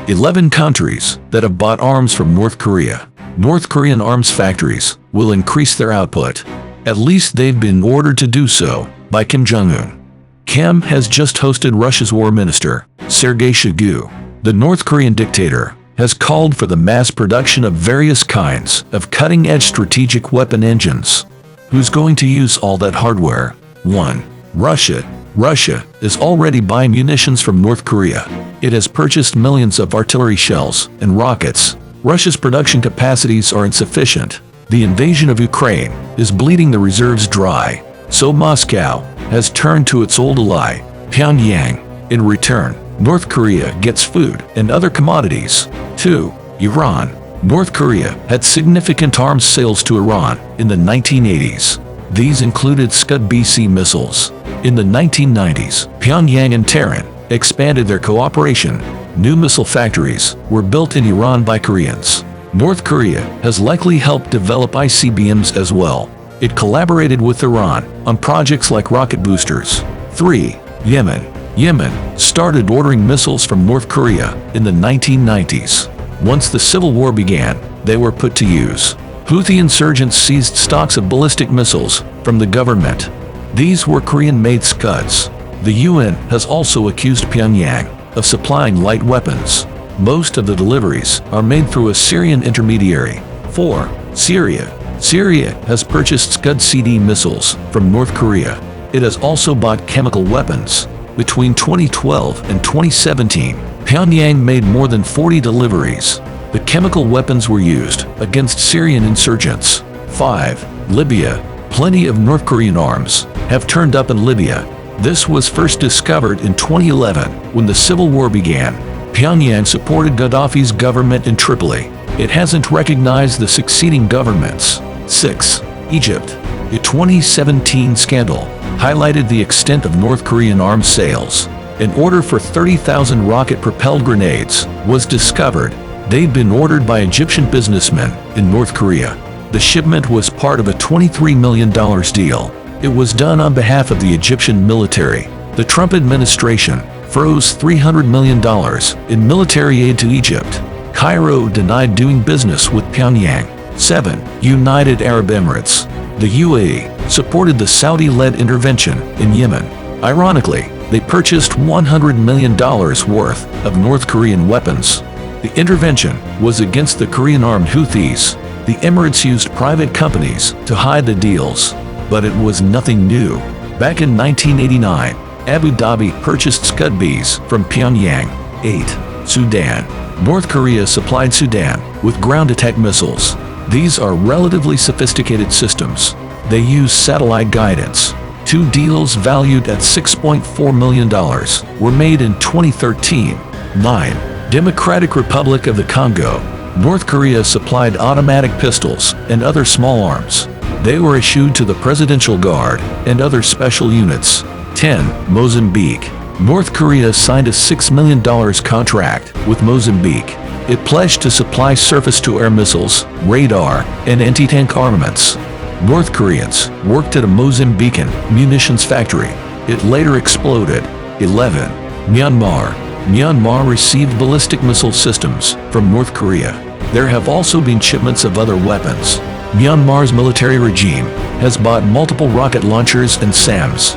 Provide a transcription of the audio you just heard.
11 countries that have bought arms from North Korea. North Korean arms factories will increase their output. At least they've been ordered to do so by Kim Jong-un. Kim has just hosted Russia's war minister, Sergei Shoigu. The North Korean dictator has called for the mass production of various kinds of cutting-edge strategic weapon engines. Who's going to use all that hardware? 1. Russia. Russia is already buying munitions from North Korea. It has purchased millions of artillery shells and rockets. Russia's production capacities are insufficient. The invasion of Ukraine is bleeding the reserves dry. So Moscow has turned to its old ally, Pyongyang. In return, North Korea gets food and other commodities. 2. Iran. North Korea had significant arms sales to Iran in the 1980s. These included Scud-BC missiles. In the 1990s, Pyongyang and Tehran expanded their cooperation. New missile factories were built in Iran by Koreans. North Korea has likely helped develop ICBMs as well. It collaborated with Iran on projects like rocket boosters. 3. Yemen. Yemen started ordering missiles from North Korea in the 1990s. Once the civil war began, they were put to use. Houthi insurgents seized stocks of ballistic missiles from the government. These were Korean-made Scuds. The UN has also accused Pyongyang of supplying light weapons. Most of the deliveries are made through a Syrian intermediary. 4. Syria. Syria has purchased Scud-CD missiles from North Korea. It has also bought chemical weapons. Between 2012 and 2017, Pyongyang made more than 40 deliveries. The chemical weapons were used against Syrian insurgents. 5. Libya. Plenty of North Korean arms have turned up in Libya. This was first discovered in 2011 when the civil war began. Pyongyang supported Gaddafi's government in Tripoli. It hasn't recognized the succeeding governments. 6. Egypt. The 2017 scandal highlighted the extent of North Korean arms sales. An order for 30,000 rocket-propelled grenades was discovered. They'd been ordered by Egyptian businessmen in North Korea. The shipment was part of a $23 million deal. It was done on behalf of the Egyptian military. The Trump administration froze $300 million in military aid to Egypt. Cairo denied doing business with Pyongyang. 7. United Arab Emirates. The UAE supported the Saudi-led intervention in Yemen. Ironically, they purchased $100 million worth of North Korean weapons. The intervention was against the Korean armed Houthis. The Emirates used private companies to hide the deals, but it was nothing new. Back in 1989, Abu Dhabi purchased Scud-Bs from Pyongyang. 8. Sudan. North Korea supplied Sudan with ground attack missiles. These are relatively sophisticated systems. They use satellite guidance. 2 deals valued at $6.4 million were made in 2013. 9. Democratic Republic of the Congo. North Korea supplied automatic pistols and other small arms. They were issued to the Presidential Guard and other special units. 10. Mozambique. North Korea signed a $6 million contract with Mozambique. It pledged to supply surface-to-air missiles, radar, and anti-tank armaments. North Koreans worked at a Mozambican munitions factory. It later exploded. 11. Myanmar. Myanmar received ballistic missile systems from North Korea. There have also been shipments of other weapons. Myanmar's military regime has bought multiple rocket launchers and SAMs.